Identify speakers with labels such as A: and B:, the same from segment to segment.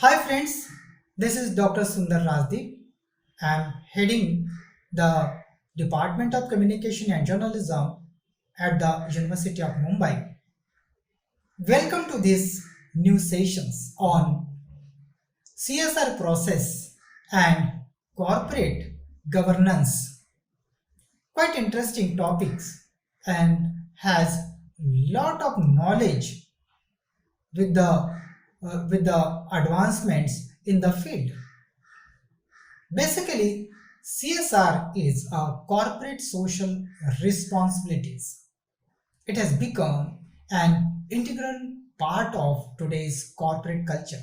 A: Hi friends, this is Dr. Sundar Rajdeep. I am heading the Department of Communication and Journalism at the University of Mumbai. Welcome to these new sessions on CSR process and corporate governance. Quite interesting topics and has lot of knowledge with the advancements in the field. Basically, CSR is a corporate social responsibilities. It has become an integral part of today's corporate culture.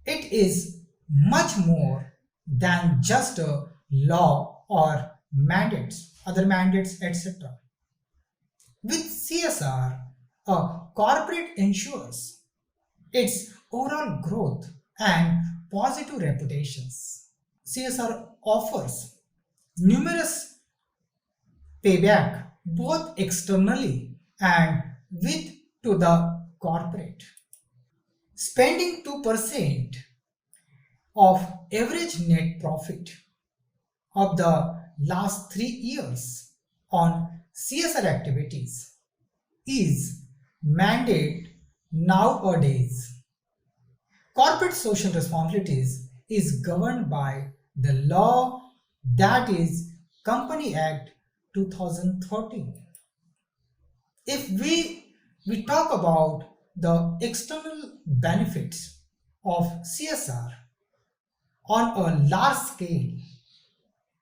A: It is much more than just a law or mandates, other mandates, etc. With CSR, a corporate ensures its overall growth and positive reputations. CSR offers numerous payback both externally and with to the corporate. Spending 2% of average net profit of the last 3 years on CSR activities is mandate nowadays. Corporate social responsibilities is governed by the law, that is Company Act 2013. If we talk about the external benefits of CSR on a large scale,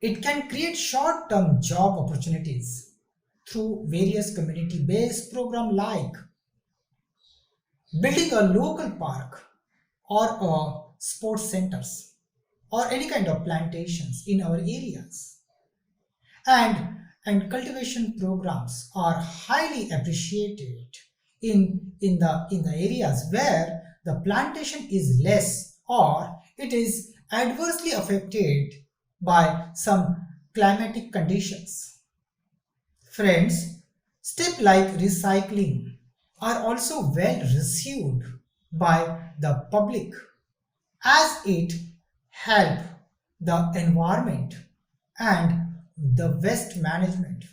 A: it can create short-term job opportunities through various community-based programs like building a local park or sports centers or any kind of plantations in our areas, and cultivation programs are highly appreciated in the areas where the plantation is less or it is adversely affected by some climatic conditions. Friends, steps like recycling are also well received by the public as it help the environment and the waste management.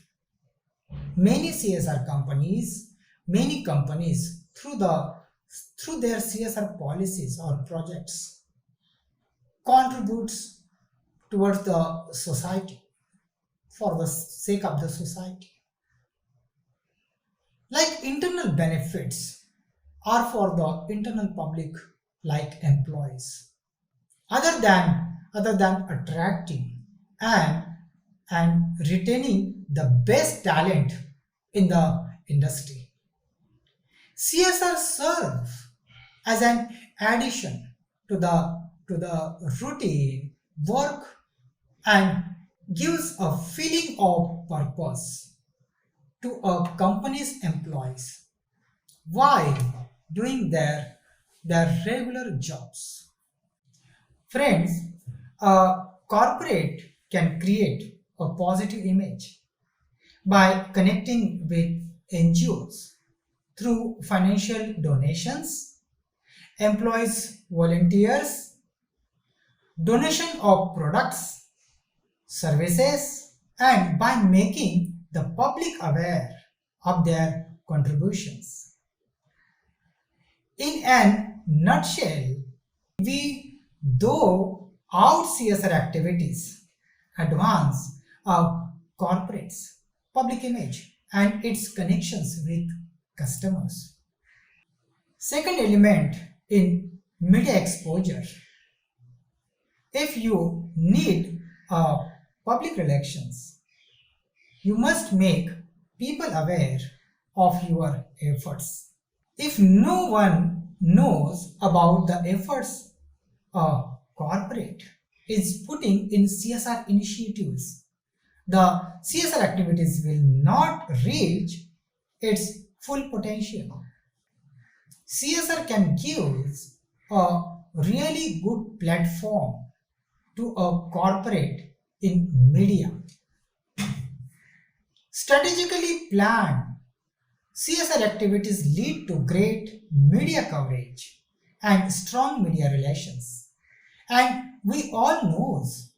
A: Many CSR companies, many companies through their CSR policies or projects contributes towards the society for the sake of the society. Like internal benefits are for the internal public like employees. Other than attracting and retaining the best talent in the industry. CSR serve as an addition to the routine work and gives a feeling of purpose to a company's employees while doing their regular jobs. Friends, a corporate can create a positive image by connecting with NGOs through financial donations, employees volunteers, donation of products, services, and by making the public aware of their contributions. In a nutshell, we though out CSR activities advance our corporates, public image, and its connections with customers. Second element in media exposure. If you need public relations, you must make people aware of your efforts. If no one knows about the efforts a corporate is putting in CSR initiatives, the CSR activities will not reach its full potential. CSR can give a really good platform to a corporate in media. Strategically planned CSR activities lead to great media coverage and strong media relations. And we all knows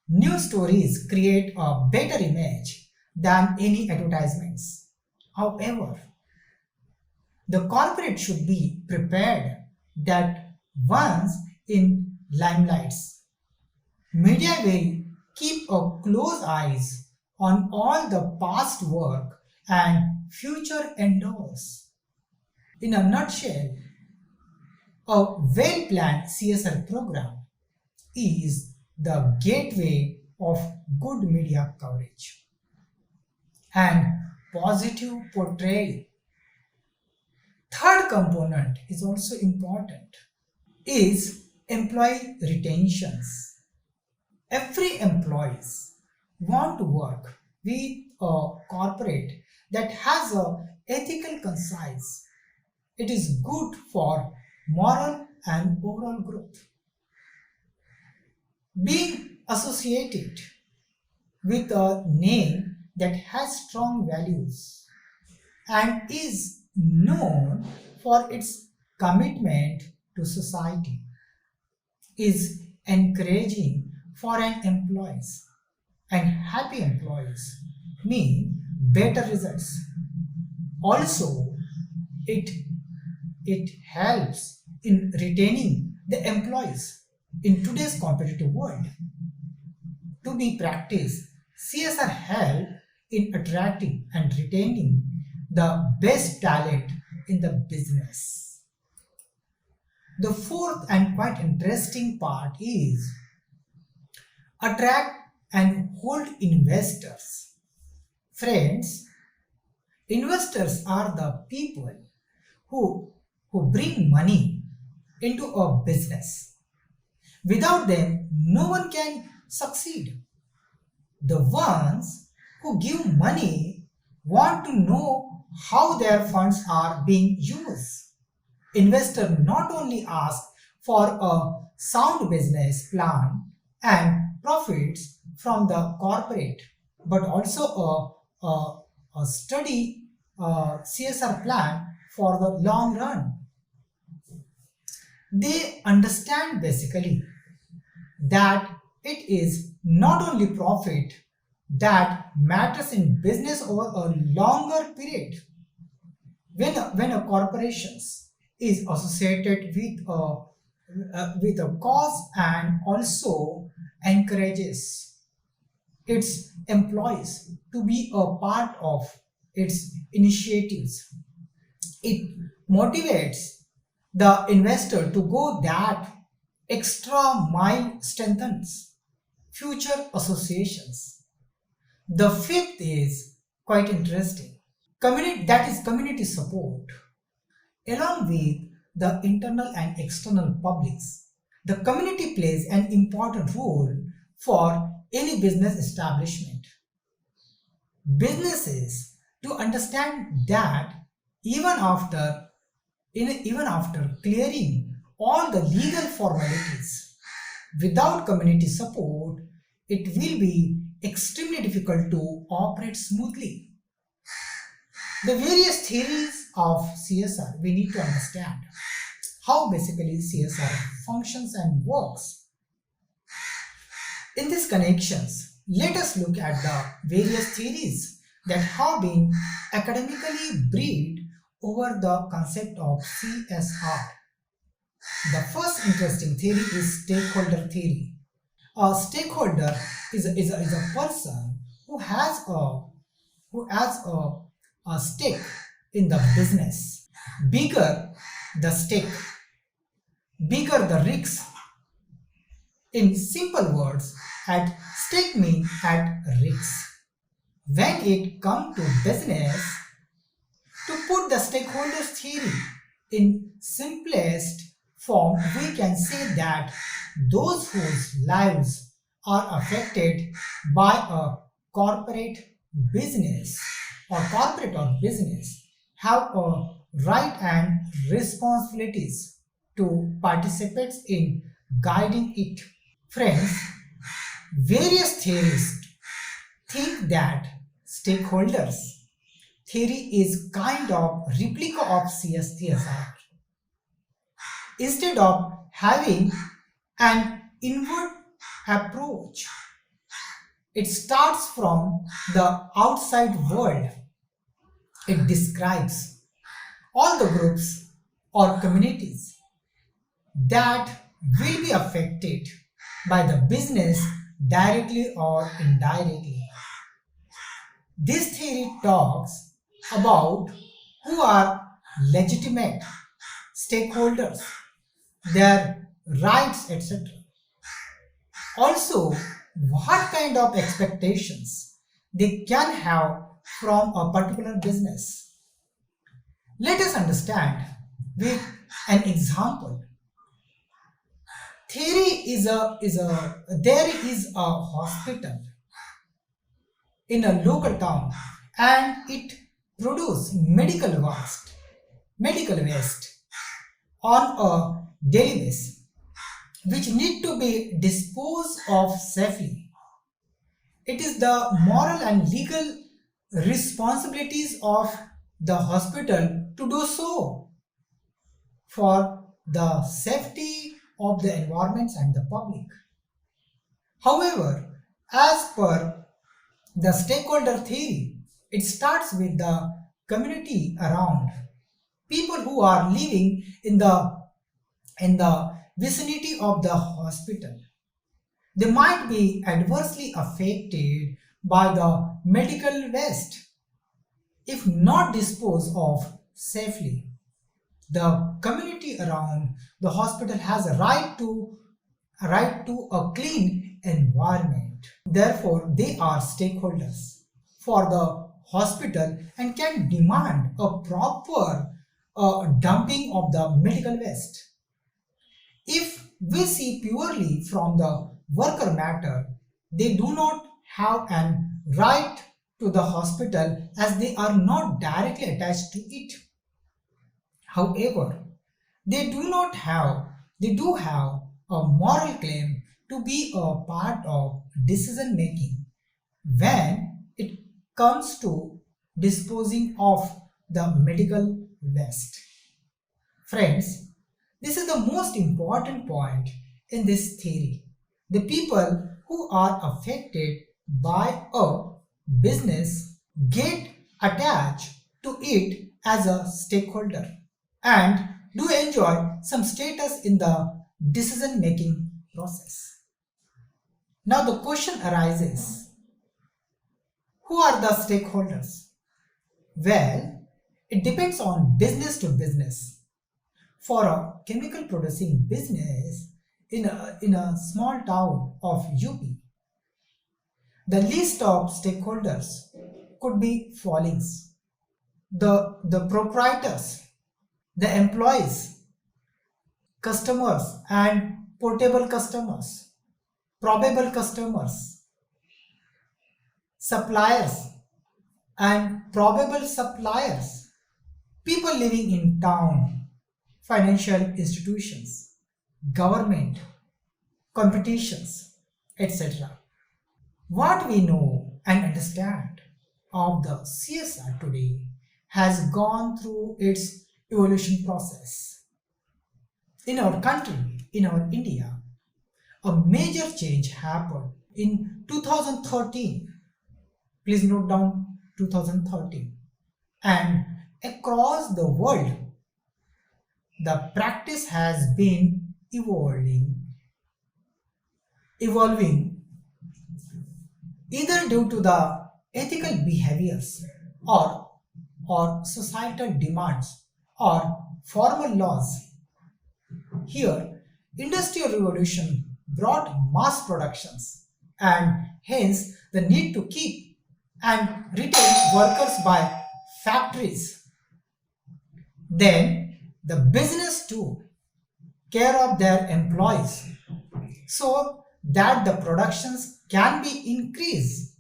A: news stories create a better image than any advertisements. However, the corporate should be prepared that once in limelights, media will keep a close eyes on all the past work and future endeavors. In a nutshell, a well-planned CSR program is the gateway of good media coverage and positive portrayal. Third component is also important is employee retentions. Every employees want to work with a corporate that has a ethical concise. It is good for moral and overall growth. Being associated with a name that has strong values and is known for its commitment to society is encouraging for an employees, and happy employees mean better results. Also, it it helps in retaining the employees in today's competitive world. To be practiced, CSR help in attracting and retaining the best talent in the business. The fourth and quite interesting part is attract and hold investors. Friends, investors are the people who, who bring money into a business. Without them, no one can succeed. The ones who give money want to know how their funds are being used. Investor not only ask for a sound business plan and profits from the corporate, but also a steady CSR plan for the long run. They understand basically that it is not only profit that matters in business over a longer period. When a corporations is associated with a cause and also encourages its employees to be a part of its initiatives, it motivates the investor to go that extra mile, strengthens future associations. The fifth is quite interesting. Community, that is community support, along with the internal and external publics. The community plays an important role for any business establishment. Businesses to understand that even after even after clearing all the legal formalities, without community support, it will be extremely difficult to operate smoothly. The various theories of CSR we need to understand how basically CSR functions and works. In these connections, let us look at the various theories that have been academically briefed over the concept of CSR. The first interesting theory is stakeholder theory. A stakeholder is a person who has a stake in the business. Bigger the stake, bigger the risk. In simple words, at stake means at risk. When it comes to business, to put the stakeholders theory in simplest form, we can say that those whose lives are affected by a corporate business corporate or business have a right and responsibilities to participate in guiding it. Friends, various theorists think that stakeholders theory is kind of replica of CSR. Instead of having an inward approach, it starts from the outside world. It describes all the groups or communities that will be affected by the business directly or indirectly. This theory talks about who are legitimate stakeholders, their rights, etc. Also, what kind of expectations they can have from a particular business. Let us understand with an example. There is a hospital in a local town and it produces medical waste on a daily basis which need to be disposed of safely. It is the moral and legal responsibilities of the hospital to do so for the safety of the environments and the public. However, as per the stakeholder theory, it starts with the community around, people who are living in the vicinity of the hospital. They might be adversely affected by the medical waste if not disposed of safely. The community around the hospital has a right to a clean environment. Therefore, they are stakeholders for the hospital and can demand a proper dumping of the medical waste. If we see purely from the worker matter, they do not have an right to the hospital as they are not directly attached to it. However, they do have a moral claim to be a part of decision making when it comes to disposing of the medical waste. Friends, this is the most important point in this theory. The people who are affected by a business get attached to it as a stakeholder and do enjoy some status in the decision making process. Now, the question arises, who are the stakeholders? Well, it depends on business to business. For a chemical producing business in a small town of UP, the list of stakeholders could be followings: the proprietors, the employees, customers and portable customers, probable customers, suppliers and probable suppliers, people living in town, financial institutions, government, competitions, etc. What we know and understand of the CSR today has gone through its evolution process. In our country, in our India, a major change happened in 2013. Please note down 2013. And across the world, the practice has been evolving either due to the ethical behaviors or societal demands or formal laws. Here, industrial revolution brought mass productions and hence the need to keep and retain workers by factories. Then the business too care of their employees so that the productions can be increased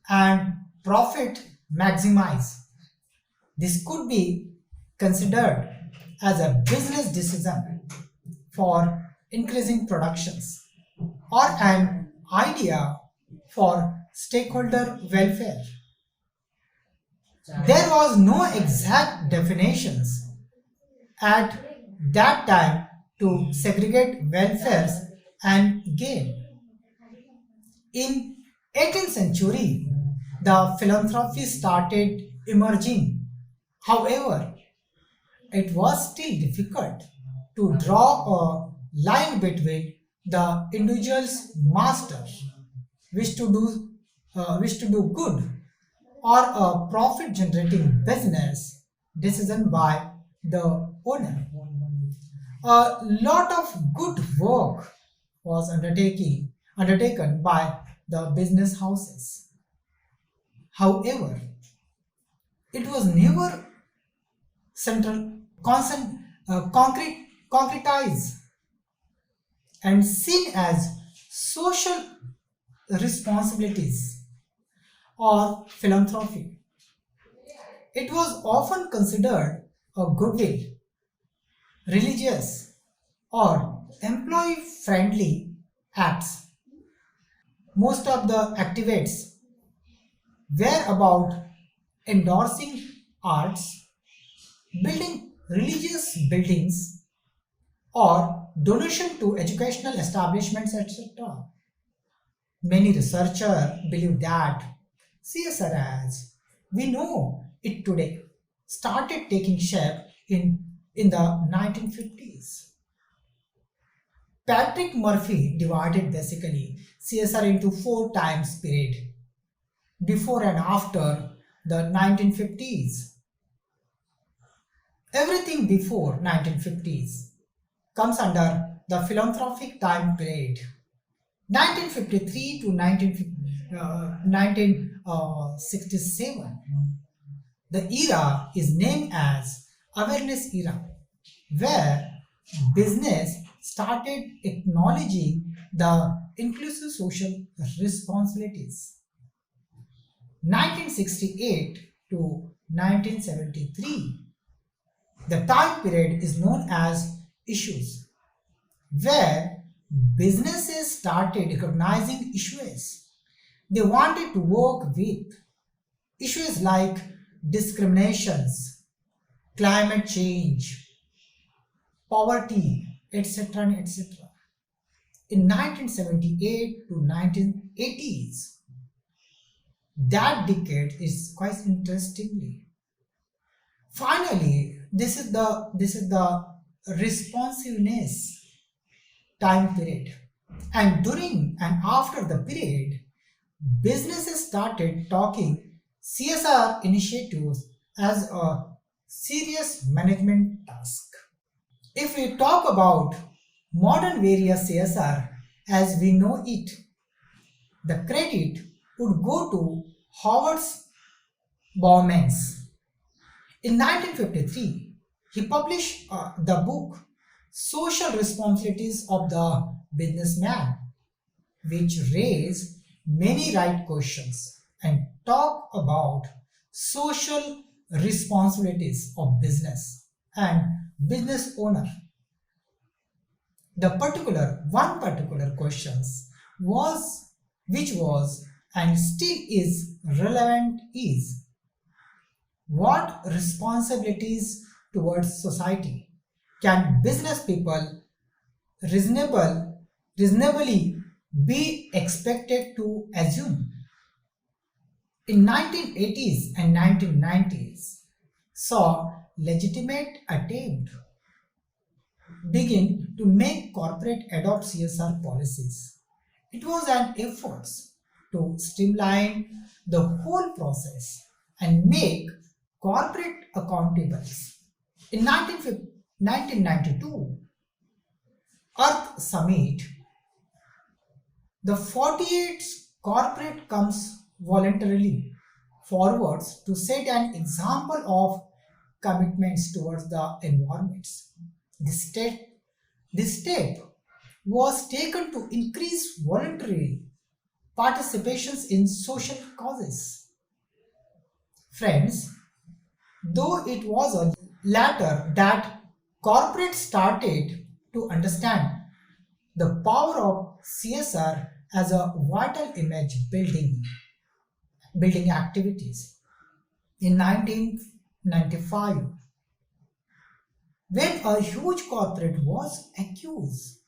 A: and profit maximized. This could be considered as a business decision for increasing productions or an idea for stakeholder welfare. There was no exact definitions at that time to segregate welfares and gain. In 18th century, the philanthropy started emerging. However, it was still difficult to draw a line between the individual's master wish to do good or a profit generating business decision by the owner. A lot of good work was undertaken by the business houses. However, it was never central, concretized and seen as social responsibilities or philanthropy. It was often considered a goodwill, religious, or employee friendly acts. Most of the activities were about endorsing arts, building religious buildings, or donation to educational establishments, etc. Many researchers believe that CSR as we know it today started taking shape in the 1950s. Patrick Murphy divided basically CSR into four times period before and after the 1950s. Everything before 1950s comes under the philanthropic time period. 1953 to 1967. The era is named as awareness era, where business started acknowledging the inclusive social responsibilities. 1968 to 1973. The time period is known as issues, where businesses started recognizing issues they wanted to work with. Issues like discriminations, climate change, poverty, etc. and etc. In 1978 to 1980s, that decade is quite interestingly. Finally, this is the responsiveness time period. And during and after the period, businesses started talking CSR initiatives as a serious management task. If we talk about modern various CSR as we know it, the credit would go to Howard's Bowman's. In 1953, he published the book Social Responsibilities of the Businessman, which raised many right questions and talk about social responsibilities of business and business owner. The particular questions was which was and still is relevant is what responsibilities towards society can business people reasonable reasonably be expected to assume. In 1980s and 1990s saw legitimate attempt begin to make corporate adopt CSR policies. It was an effort to streamline the whole process and make corporate accountable. In 1992 Earth Summit, the 48 corporate comes voluntarily forwards to set an example of commitments towards the environment. This step, this step was taken to increase voluntary participations in social causes. Friends, though it was a latter that corporates started to understand the power of CSR as a vital image building activities. In 1995, when a huge corporate was accused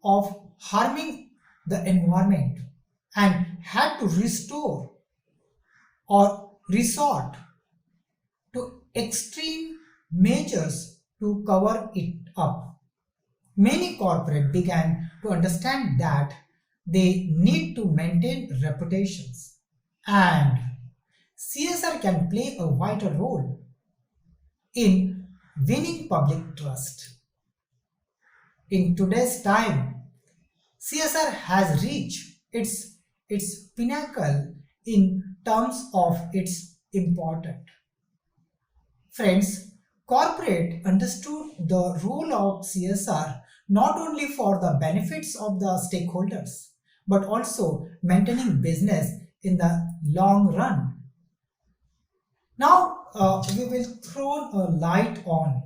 A: of harming the environment and had to restore or resort to extreme measures to cover it up. Many corporates began to understand that they need to maintain reputations, and CSR can play a vital role in winning public trust. In today's time, CSR has reached its pinnacle in terms of its importance. Friends, corporate understood the role of CSR not only for the benefits of the stakeholders but also maintaining business in the long run. Now we will throw a light on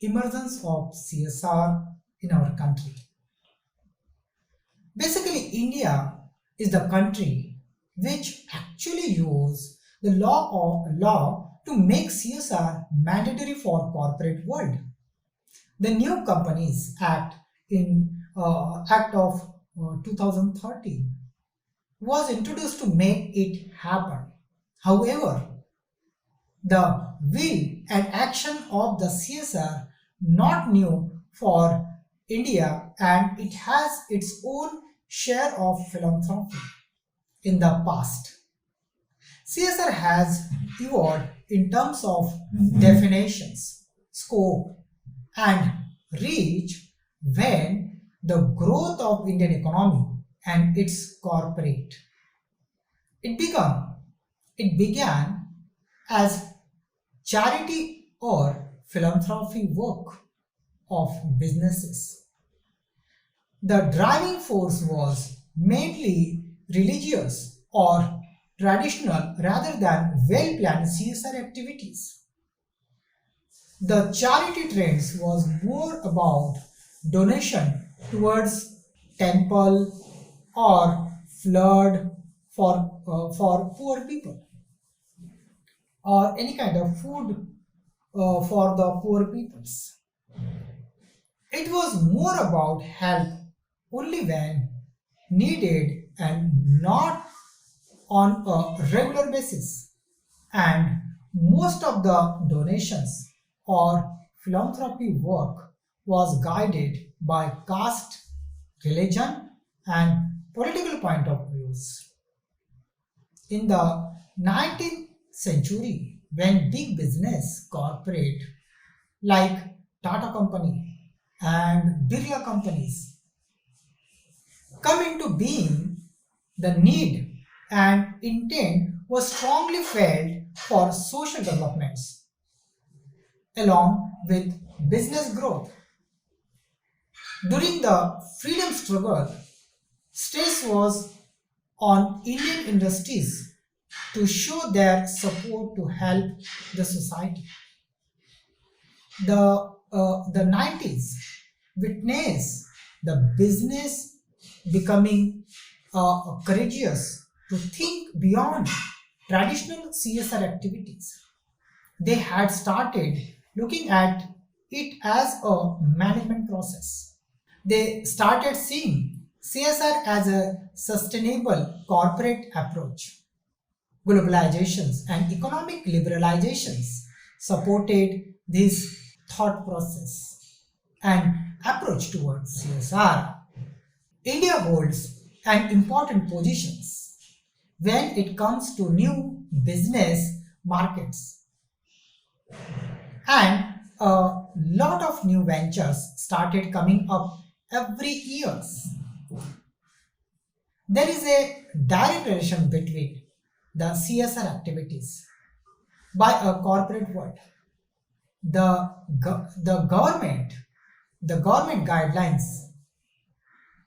A: emergence of CSR in our country. Basically, India is the country which actually use the law to make CSR mandatory for corporate world. The New Companies Act in Act of 2013 was introduced to make it happen. However, the will and action of the CSR not new for India, and it has its own share of philanthropy in the past. CSR has evolved in terms of definitions, scope, and reach when the growth of Indian economy and its corporate. It began, it began as charity or philanthropy work of businesses. The driving force was mainly religious or traditional rather than well planned CSR activities. The charity trends was more about donation towards temple or flood for poor people or any kind of food for the poor peoples. It was more about help only when needed and not on a regular basis. And most of the donations or philanthropy work was guided by caste, religion, and political point of views. In the 19th century, when big business corporate like Tata Company and Birla companies come into being, the need and intent was strongly felt for social developments along with business growth. During the freedom struggle, stress was on Indian industries to show their support to help the society. The 90s witnessed the business becoming courageous to think beyond traditional CSR activities. They had started looking at it as a management process. They started seeing CSR as a sustainable corporate approach. Globalizations and economic liberalizations supported this thought process and approach towards CSR. India holds an important positions when it comes to new business markets, and a lot of new ventures started coming up every years. There is a direct relation between the CSR activities by a corporate world. The government, the government guidelines,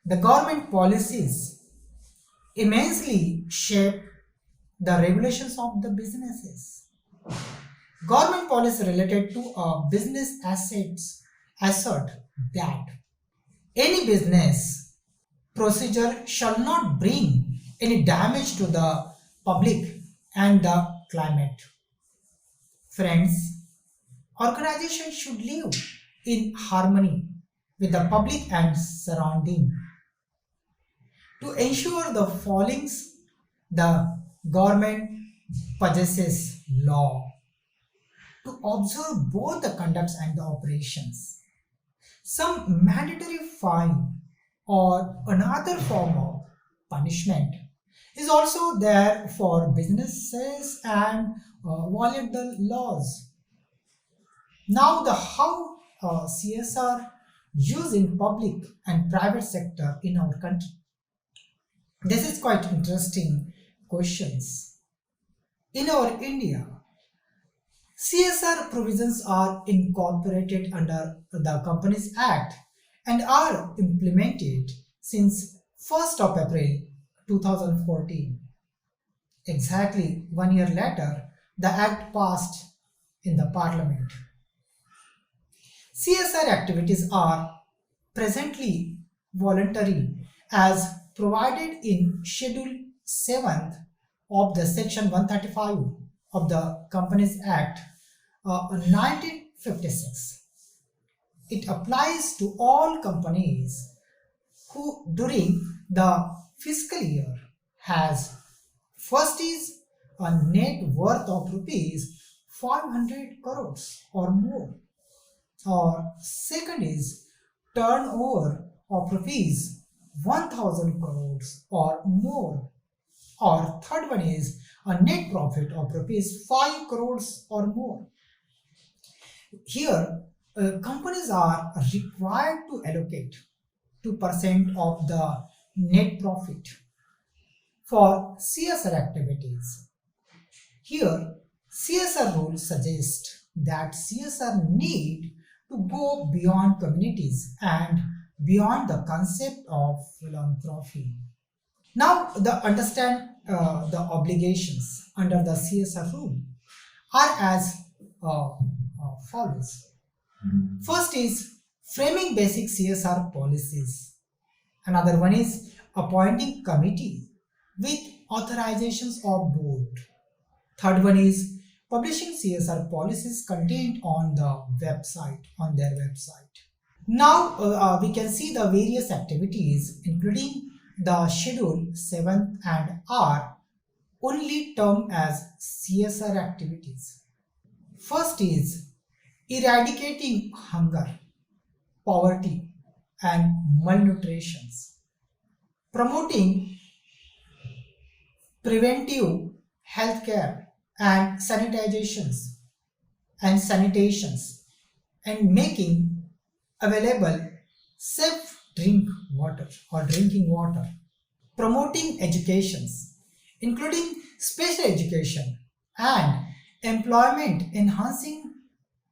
A: the government policies immensely shape the regulations of the businesses. Government policy related to business assets assert that any business procedure shall not bring any damage to the public and the climate. Friends, organizations should live in harmony with the public and surrounding. To ensure the followings, the government possesses law to observe both the conducts and the operations. Some mandatory fine or another form of punishment is also there for businesses and violate the laws. Now the how CSR used in public and private sector in our country. This is quite interesting questions. In our India, CSR provisions are incorporated under the Companies Act and are implemented since 1st of April 2014. Exactly 1 year later, the act passed in the parliament. CSR activities are presently voluntary as provided in Schedule 7th of the Section 135 of the Companies Act 1956. It applies to all companies who during the fiscal year has first is a net worth of rupees 500 crores or more, or second is turnover of rupees 1000 crores or more, or third one is a net profit of rupees 5 crores or more. Here, companies are required to allocate 2% of the net profit for CSR activities. Here, CSR rules suggest that CSR need to go beyond communities and beyond the concept of philanthropy. Now, the understand the obligations under the CSR rule are as follows. First is framing basic CSR policies. Another one is appointing committee with authorizations of board. Third one is publishing CSR policies contained on the website, on their website. Now we can see the various activities including the Schedule 7 and R only termed as CSR activities. First is eradicating hunger, poverty and malnutrition, promoting preventive healthcare and sanitations and making available safe drink water or drinking water, promoting educations including special education and employment enhancing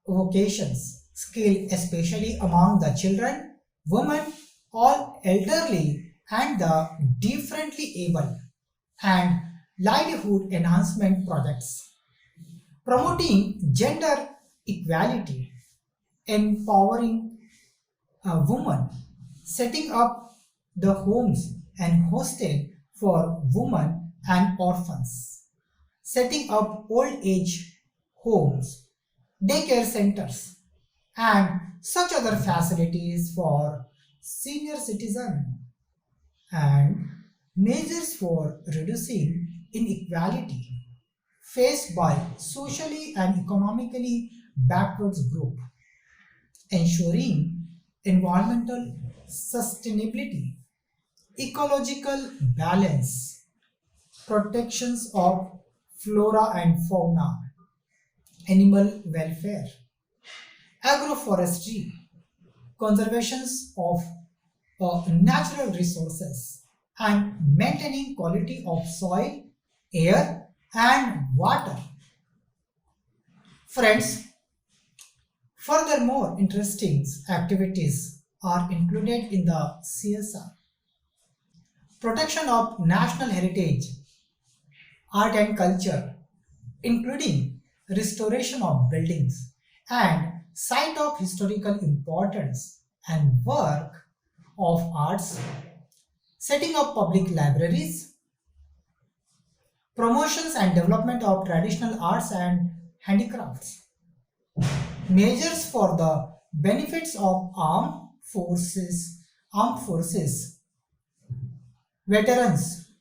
A: vocations skill especially among the children, women, all elderly and the differently able, and livelihood enhancement projects, promoting gender equality, empowering women, setting up the homes and hostel for women and orphans, setting up old age homes, daycare centers, and such other facilities for senior citizens, and measures for reducing inequality faced by socially and economically backward group, ensuring environmental sustainability, ecological balance, protections of flora and fauna, animal welfare, agroforestry, conservations of natural resources, and maintaining quality of soil, air, and water. Friends, furthermore, interesting activities are included in the CSR. Protection of national heritage, art and culture, including restoration of buildings and site of historical importance and work of arts, setting up public libraries, promotions and development of traditional arts and handicrafts, measures for the benefits of armed forces, veterans,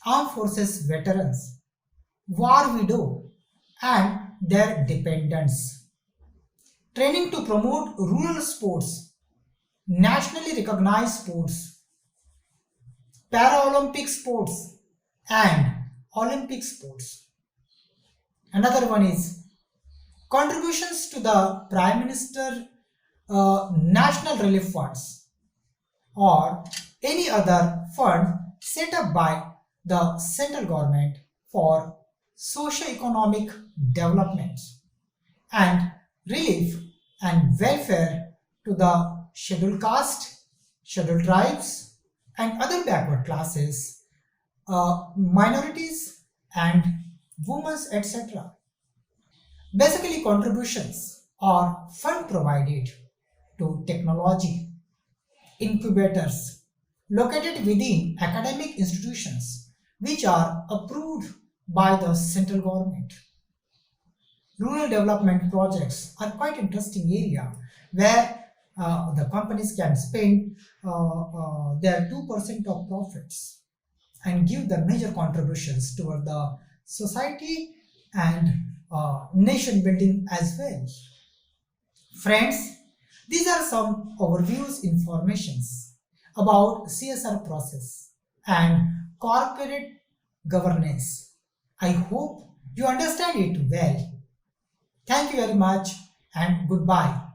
A: armed forces veterans, war widow, and their dependents. Training to promote rural sports, nationally recognized sports, Paralympic sports, and Olympic sports. Another one is contributions to the Prime Minister National Relief Funds or any other fund set up by the central government for socio-economic development and relief and welfare to the scheduled caste, scheduled tribes, and other backward classes, minorities, and women, etc. Basically, contributions are fund provided to technology incubators located within academic institutions which are approved by the central government. Rural development projects are quite interesting area where the companies can spend their 2% of profits and give the major contributions toward the society and nation building as well. Friends, these are some overviews informations about CSR process and corporate governance. I hope you understand it well. Thank you very much and goodbye.